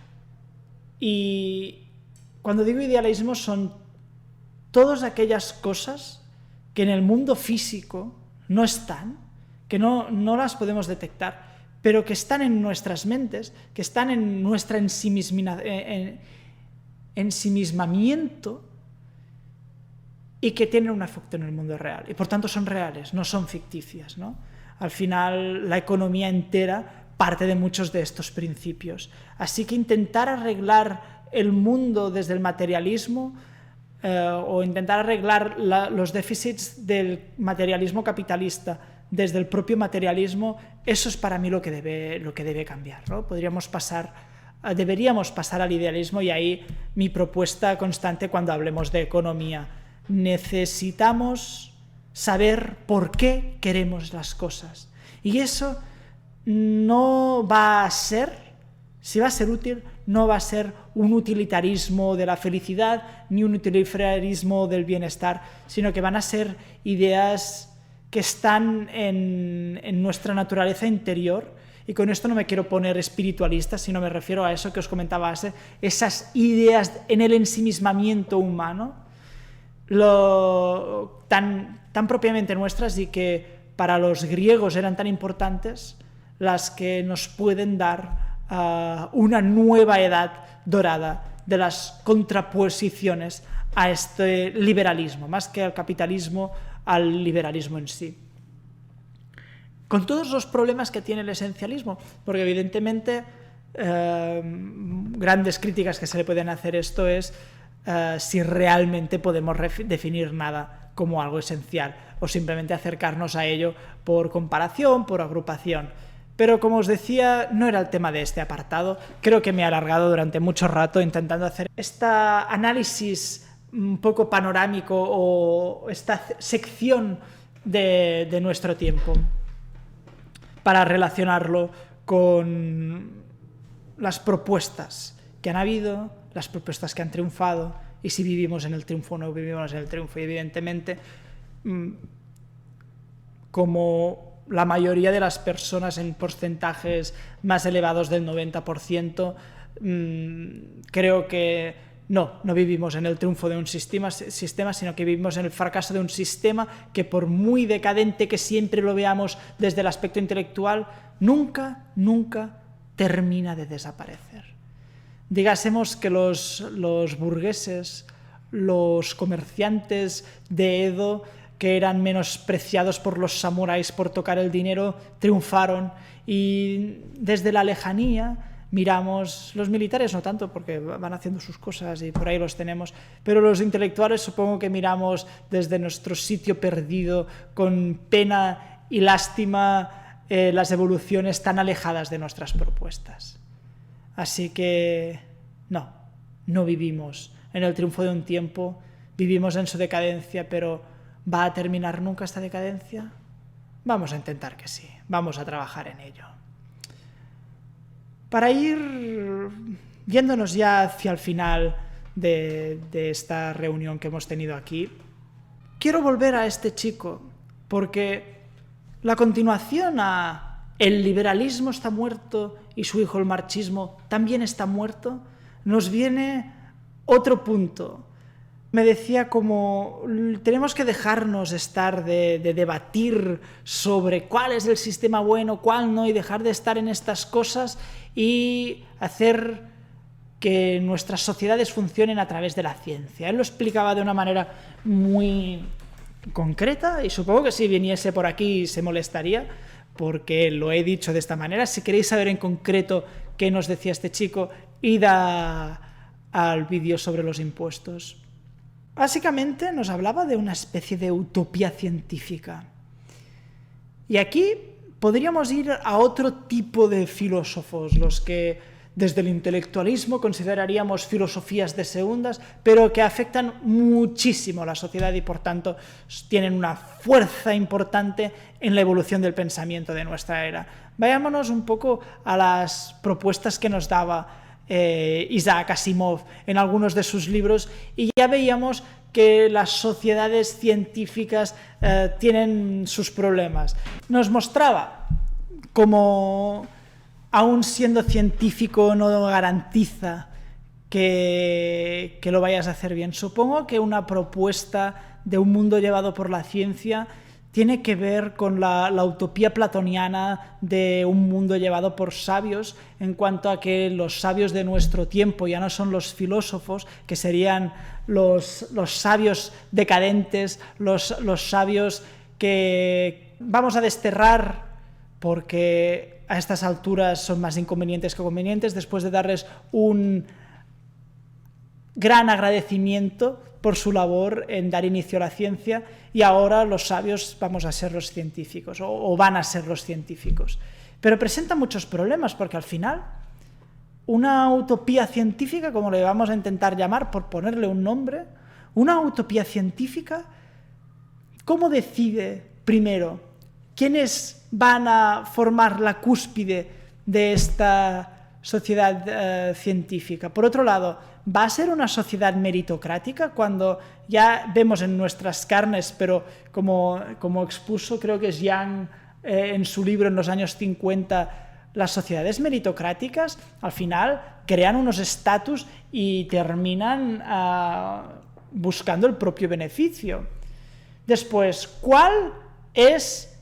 Y cuando digo idealismo son todas aquellas cosas que en el mundo físico no están, que no las podemos detectar, pero que están en nuestras mentes, que están en nuestro ensimismamiento y que tienen un efecto en el mundo real. Y por tanto son reales, no son ficticias, ¿no? Al final la economía entera parte de muchos de estos principios. Así que intentar arreglar el mundo desde el materialismo o intentar arreglar los déficits del materialismo capitalista desde el propio materialismo, eso es para mí lo que debe cambiar, ¿no? Deberíamos pasar al idealismo, y ahí mi propuesta constante cuando hablemos de economía. Necesitamos saber por qué queremos las cosas. Y eso no va a ser, si va a ser útil, no va a ser un utilitarismo de la felicidad ni un utilitarismo del bienestar, sino que van a ser ideas que están en nuestra naturaleza interior. Y con esto no me quiero poner espiritualista, sino me refiero a eso que os comentaba antes, esas ideas en el ensimismamiento humano, tan propiamente nuestras, y que para los griegos eran tan importantes, las que nos pueden dar una nueva edad dorada de las contraposiciones a este liberalismo, más que al capitalismo, al liberalismo en sí. Con todos los problemas que tiene el esencialismo, porque evidentemente grandes críticas que se le pueden hacer esto es si realmente podemos definir nada como algo esencial o simplemente acercarnos a ello por comparación, por agrupación. Pero como os decía, no era el tema de este apartado. Creo que me he alargado durante mucho rato intentando hacer este análisis un poco panorámico o esta sección de nuestro tiempo para relacionarlo con las propuestas que han habido, las propuestas que han triunfado, y si vivimos en el triunfo o no vivimos en el triunfo. Y evidentemente, como la mayoría de las personas en porcentajes más elevados del 90%, creo que no vivimos en el triunfo de un sistema, sino que vivimos en el fracaso de un sistema que, por muy decadente que siempre lo veamos desde el aspecto intelectual, nunca termina de desaparecer. Digásemos que los burgueses, los comerciantes de Edo, que eran menospreciados por los samuráis por tocar el dinero, triunfaron, y desde la lejanía miramos, los militares no tanto porque van haciendo sus cosas y por ahí los tenemos, pero los intelectuales supongo que miramos desde nuestro sitio perdido con pena y lástima las evoluciones tan alejadas de nuestras propuestas. Así que no vivimos en el triunfo de un tiempo, vivimos en su decadencia, pero ¿va a terminar nunca esta decadencia? Vamos a intentar que sí, vamos a trabajar en ello. Para ir yéndonos ya hacia el final de esta reunión que hemos tenido aquí, quiero volver a este chico, porque la continuación a el liberalismo está muerto y su hijo el marxismo también está muerto, nos viene otro punto. Me decía como tenemos que dejarnos estar de debatir sobre cuál es el sistema bueno, cuál no, y dejar de estar en estas cosas y hacer que nuestras sociedades funcionen a través de la ciencia. Él lo explicaba de una manera muy concreta y supongo que si viniese por aquí se molestaría porque lo he dicho de esta manera. Si queréis saber en concreto qué nos decía este chico, id al vídeo sobre los impuestos. Básicamente nos hablaba de una especie de utopía científica. Y aquí podríamos ir a otro tipo de filósofos, los que desde el intelectualismo consideraríamos filosofías de segundas, pero que afectan muchísimo a la sociedad y por tanto tienen una fuerza importante en la evolución del pensamiento de nuestra era. Vayámonos un poco a las propuestas que nos daba Isaac Asimov en algunos de sus libros y ya veíamos que las sociedades científicas tienen sus problemas. Nos mostraba cómo, aún siendo científico, no garantiza que lo vayas a hacer bien. Supongo que una propuesta de un mundo llevado por la ciencia tiene que ver con la utopía platoniana de un mundo llevado por sabios, en cuanto a que los sabios de nuestro tiempo ya no son los filósofos, que serían los sabios decadentes, los sabios que vamos a desterrar porque a estas alturas son más inconvenientes que convenientes, después de darles un gran agradecimiento por su labor en dar inicio a la ciencia, y ahora los sabios vamos a ser los científicos, o van a ser los científicos. Pero presenta muchos problemas, porque al final una utopía científica, como le vamos a intentar llamar por ponerle un nombre, una utopía científica, ¿cómo decide primero quiénes van a formar la cúspide de esta sociedad científica? Por otro lado, ¿va a ser una sociedad meritocrática cuando ya vemos en nuestras carnes, pero como expuso creo que es Young en su libro en los años 50, las sociedades meritocráticas al final crean unos estatus y terminan buscando el propio beneficio? Después, ¿cuál es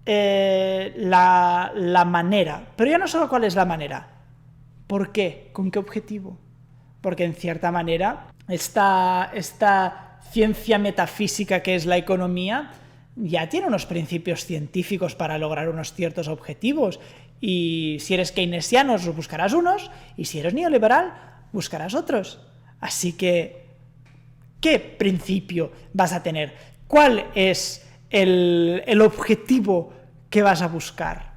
la manera? Pero ya no solo cuál es la manera, ¿por qué? ¿Con qué objetivo? Porque en cierta manera esta ciencia metafísica que es la economía ya tiene unos principios científicos para lograr unos ciertos objetivos, y si eres keynesiano buscarás unos, y si eres neoliberal buscarás otros. Así que, ¿qué principio vas a tener? ¿Cuál es el objetivo que vas a buscar?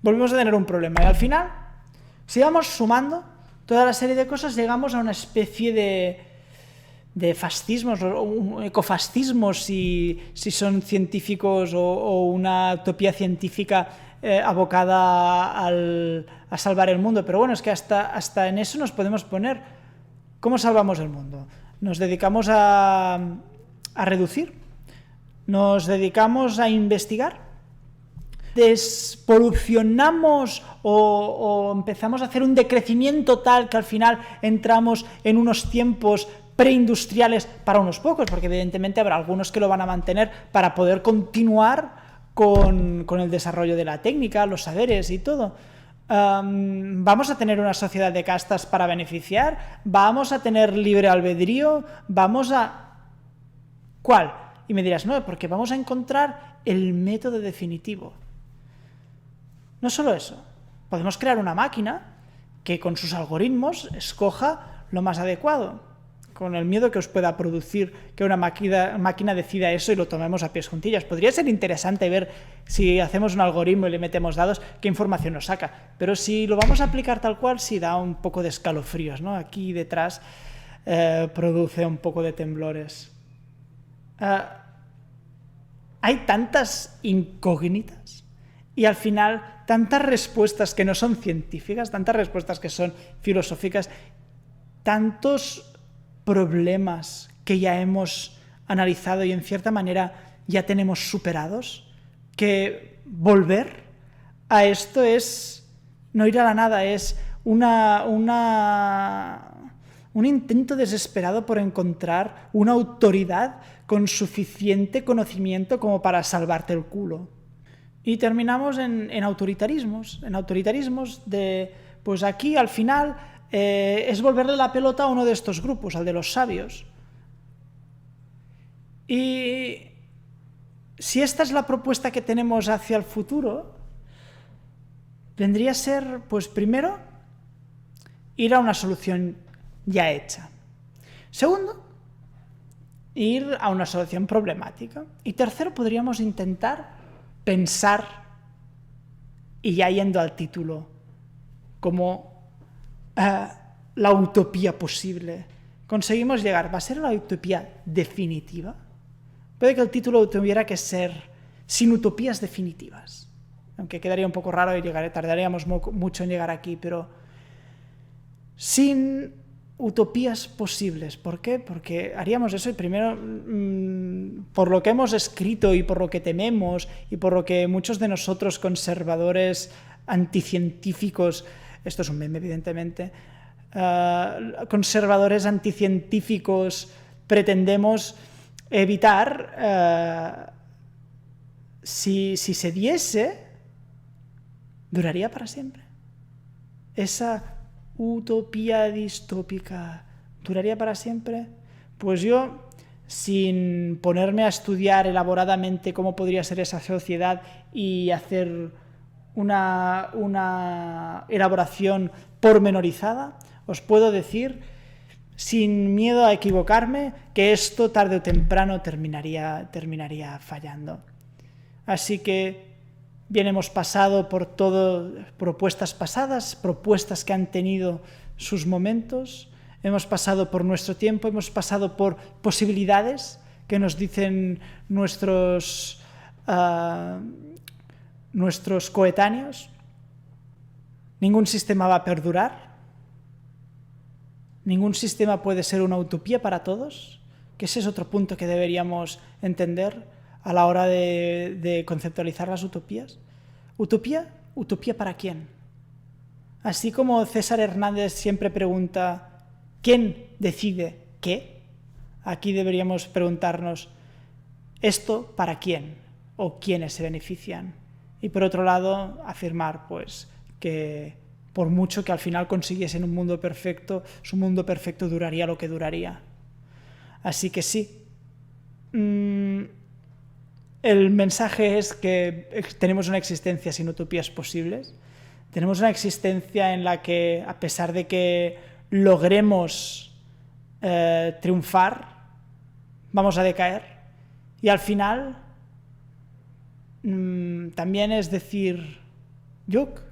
Volvemos a tener un problema, y al final, si vamos sumando toda la serie de cosas, llegamos a una especie de fascismos, o ecofascismos, si son científicos, o una utopía científica abocada a salvar el mundo. Pero bueno, es que hasta en eso nos podemos poner. ¿Cómo salvamos el mundo? ¿Nos dedicamos a reducir? ¿Nos dedicamos a investigar? ¿Despolucionamos o empezamos a hacer un decrecimiento tal que al final entramos en unos tiempos preindustriales para unos pocos? Porque evidentemente habrá algunos que lo van a mantener para poder continuar con el desarrollo de la técnica, los saberes y todo. ¿Vamos a tener una sociedad de castas para beneficiar? ¿Vamos a tener libre albedrío? ¿Cuál? Y me dirás, no, porque vamos a encontrar el método definitivo. No solo eso, podemos crear una máquina que con sus algoritmos escoja lo más adecuado, con el miedo que os pueda producir que una máquina decida eso y lo tomemos a pies juntillas. Podría ser interesante ver, si hacemos un algoritmo y le metemos datos, qué información nos saca, pero si lo vamos a aplicar tal cual, sí da un poco de escalofríos, ¿no? Aquí detrás produce un poco de temblores. Hay tantas incógnitas y al final tantas respuestas que no son científicas, tantas respuestas que son filosóficas, tantos problemas que ya hemos analizado y en cierta manera ya tenemos superados, que volver a esto es no ir a la nada, es un intento desesperado por encontrar una autoridad con suficiente conocimiento como para salvarte el culo. Y terminamos en autoritarismos de, pues aquí al final es volverle la pelota a uno de estos grupos, al de los sabios. Y si esta es la propuesta que tenemos hacia el futuro, vendría a ser, pues primero, ir a una solución ya hecha. Segundo, ir a una solución problemática. Y tercero, podríamos intentar pensar, y ya yendo al título, como la utopía posible. Conseguimos llegar, ¿va a ser la utopía definitiva? Puede que el título tuviera que ser sin utopías definitivas, aunque quedaría un poco raro y tardaríamos mucho en llegar aquí, pero sin utopías posibles. ¿Por qué? Porque haríamos eso y primero, por lo que hemos escrito y por lo que tememos y por lo que muchos de nosotros conservadores anticientíficos, esto es un meme evidentemente, conservadores anticientíficos pretendemos evitar, si se diese, duraría para siempre. Esa utopía distópica duraría para siempre. Pues yo, sin ponerme a estudiar elaboradamente cómo podría ser esa sociedad y hacer una elaboración pormenorizada, os puedo decir, sin miedo a equivocarme, que esto tarde o temprano terminaría fallando. Así que bien, hemos pasado por todo, propuestas pasadas, propuestas que han tenido sus momentos, hemos pasado por nuestro tiempo, hemos pasado por posibilidades que nos dicen nuestros coetáneos. Ningún sistema va a perdurar. Ningún sistema puede ser una utopía para todos, que ese es otro punto que deberíamos entender a la hora de conceptualizar las utopías. ¿Utopía? ¿Utopía para quién? Así como César Hernández siempre pregunta ¿quién decide qué? Aquí deberíamos preguntarnos ¿esto para quién? ¿O quiénes se benefician? Y por otro lado, afirmar pues que por mucho que al final consiguiesen un mundo perfecto, su mundo perfecto duraría lo que duraría. Así que sí. El mensaje es que tenemos una existencia sin utopías posibles. Tenemos una existencia en la que, a pesar de que logremos triunfar, vamos a decaer. Y al final, también es decir, Yuk,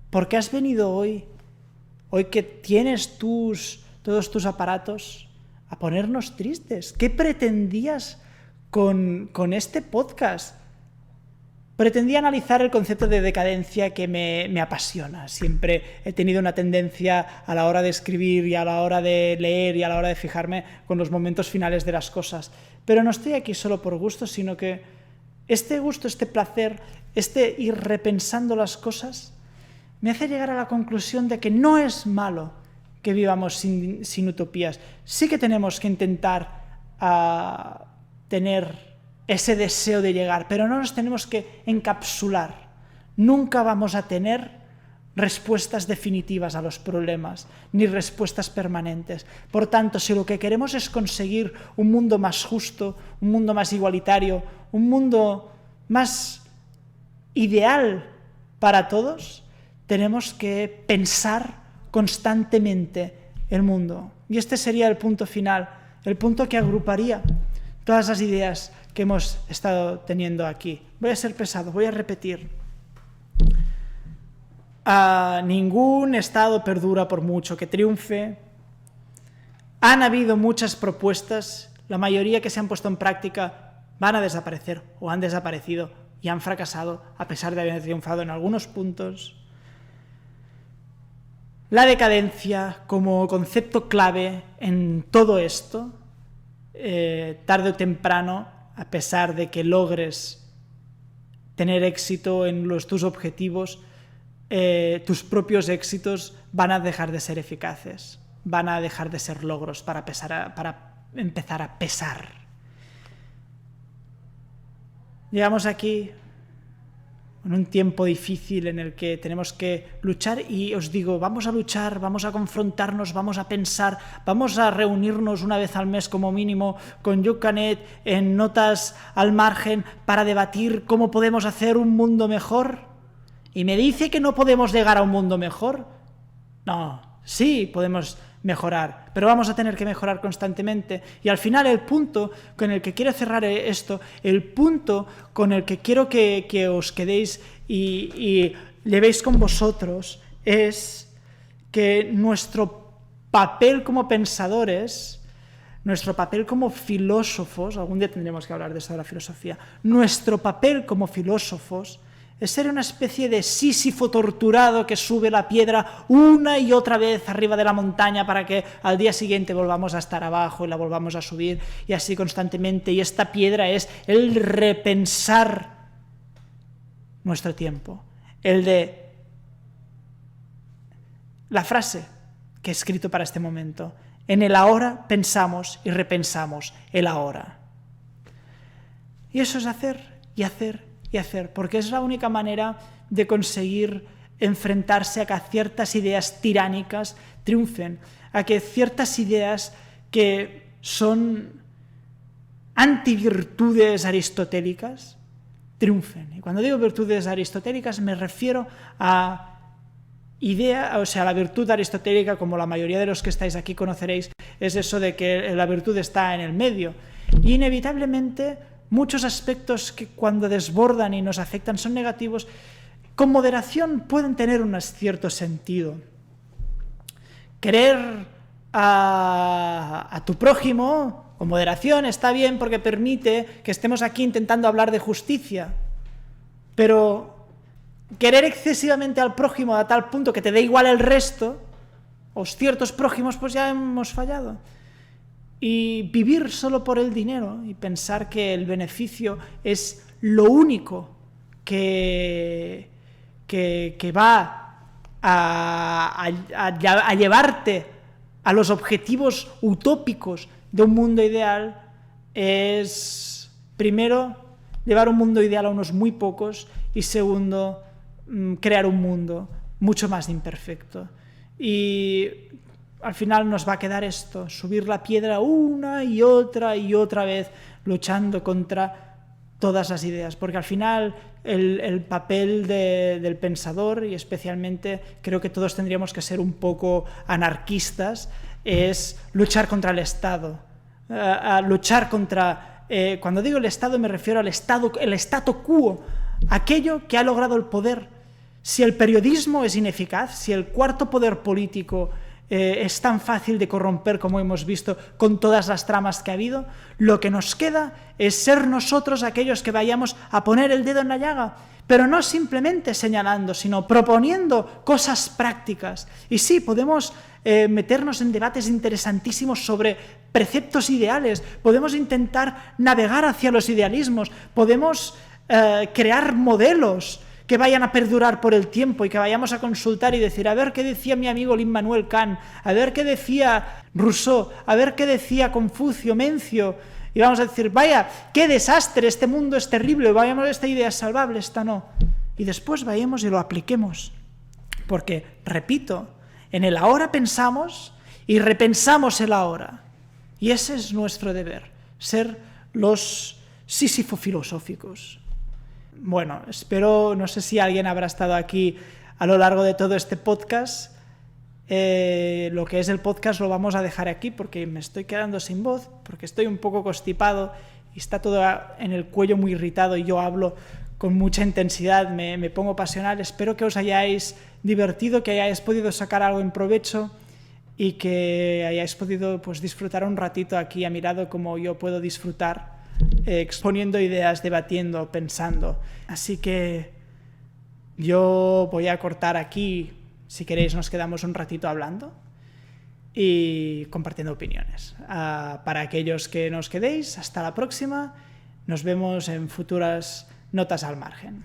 ¿por qué has venido hoy que tienes todos tus aparatos, a ponernos tristes? ¿Qué pretendías con este podcast? Pretendía analizar el concepto de decadencia que me apasiona. Siempre he tenido una tendencia a la hora de escribir y a la hora de leer y a la hora de fijarme con los momentos finales de las cosas. Pero no estoy aquí solo por gusto, sino que este gusto, este placer, este ir repensando las cosas, me hace llegar a la conclusión de que no es malo que vivamos sin utopías. Sí que tenemos que intentar tener ese deseo de llegar, pero no nos tenemos que encapsular. Nunca vamos a tener respuestas definitivas a los problemas, ni respuestas permanentes. Por tanto, si lo que queremos es conseguir un mundo más justo, un mundo más igualitario, un mundo más ideal para todos, tenemos que pensar constantemente el mundo. Y este sería el punto final, el punto que agruparía todas las ideas que hemos estado teniendo aquí. Voy a ser pesado, voy a repetir. Ningún Estado perdura por mucho que triunfe. Han habido muchas propuestas, la mayoría que se han puesto en práctica van a desaparecer o han desaparecido y han fracasado a pesar de haber triunfado en algunos puntos. La decadencia como concepto clave en todo esto, tarde o temprano, a pesar de que logres tener éxito en tus objetivos, tus propios éxitos van a dejar de ser eficaces, van a dejar de ser logros para empezar a pesar. Llegamos aquí en un tiempo difícil en el que tenemos que luchar y os digo, vamos a luchar, vamos a confrontarnos, vamos a pensar, vamos a reunirnos una vez al mes como mínimo con Yuk Canet en notas al margen para debatir cómo podemos hacer un mundo mejor. Y me dice que no podemos llegar a un mundo mejor. No, sí, podemos mejorar, pero vamos a tener que mejorar constantemente. Y al final el punto con el que quiero cerrar esto, el punto con el que quiero que os quedéis y llevéis con vosotros, es que nuestro papel como pensadores, nuestro papel como filósofos, algún día tendremos que hablar de eso de la filosofía, nuestro papel como filósofos es ser una especie de Sísifo torturado que sube la piedra una y otra vez arriba de la montaña para que al día siguiente volvamos a estar abajo y la volvamos a subir, y así constantemente. Y esta piedra es el repensar nuestro tiempo. La frase que he escrito para este momento: en el ahora pensamos y repensamos el ahora. Y eso es hacer y hacer y hacer, porque es la única manera de conseguir enfrentarse a que ciertas ideas tiránicas triunfen, a que ciertas ideas que son antivirtudes aristotélicas triunfen. Y cuando digo virtudes aristotélicas me refiero a la virtud aristotélica, como la mayoría de los que estáis aquí conoceréis, es eso de que la virtud está en el medio. Y inevitablemente muchos aspectos que cuando desbordan y nos afectan son negativos, con moderación pueden tener un cierto sentido. Querer a tu prójimo con moderación está bien porque permite que estemos aquí intentando hablar de justicia, pero querer excesivamente al prójimo a tal punto que te dé igual el resto, o ciertos prójimos, pues ya hemos fallado. Y vivir solo por el dinero y pensar que el beneficio es lo único que va a llevarte a los objetivos utópicos de un mundo ideal es, primero, llevar un mundo ideal a unos muy pocos, y segundo, crear un mundo mucho más imperfecto. Y al final nos va a quedar esto: subir la piedra una y otra vez, luchando contra todas las ideas, porque al final el papel del pensador, y especialmente creo que todos tendríamos que ser un poco anarquistas, es luchar contra el Estado, luchar contra, cuando digo el Estado me refiero al Estado, el statu quo, aquello que ha logrado el poder. Si el periodismo es ineficaz, si el cuarto poder político es tan fácil de corromper como hemos visto con todas las tramas que ha habido, lo que nos queda es ser nosotros aquellos que vayamos a poner el dedo en la llaga, pero no simplemente señalando, sino proponiendo cosas prácticas. Y sí, podemos meternos en debates interesantísimos sobre preceptos ideales, podemos intentar navegar hacia los idealismos, podemos crear modelos que vayan a perdurar por el tiempo y que vayamos a consultar y decir, a ver qué decía mi amigo Immanuel Kant, a ver qué decía Rousseau, a ver qué decía Confucio, Mencio, y vamos a decir, vaya, qué desastre, este mundo es terrible, vayamos, esta idea es salvable, esta no. Y después vayamos y lo apliquemos. Porque, repito, en el ahora pensamos y repensamos el ahora. Y ese es nuestro deber, ser los Sísifo filosóficos. Bueno, espero, no sé si alguien habrá estado aquí a lo largo de todo este podcast. Lo que es el podcast lo vamos a dejar aquí porque me estoy quedando sin voz, porque estoy un poco constipado y está todo en el cuello muy irritado y yo hablo con mucha intensidad, me pongo pasional. Espero que os hayáis divertido, que hayáis podido sacar algo en provecho y que hayáis podido pues, disfrutar un ratito aquí a mi lado como yo puedo disfrutar. Exponiendo ideas, debatiendo, pensando. Así que yo voy a cortar aquí. Si queréis nos quedamos un ratito hablando y compartiendo opiniones. Para aquellos que nos quedéis, hasta la próxima. Nos vemos en futuras notas al margen.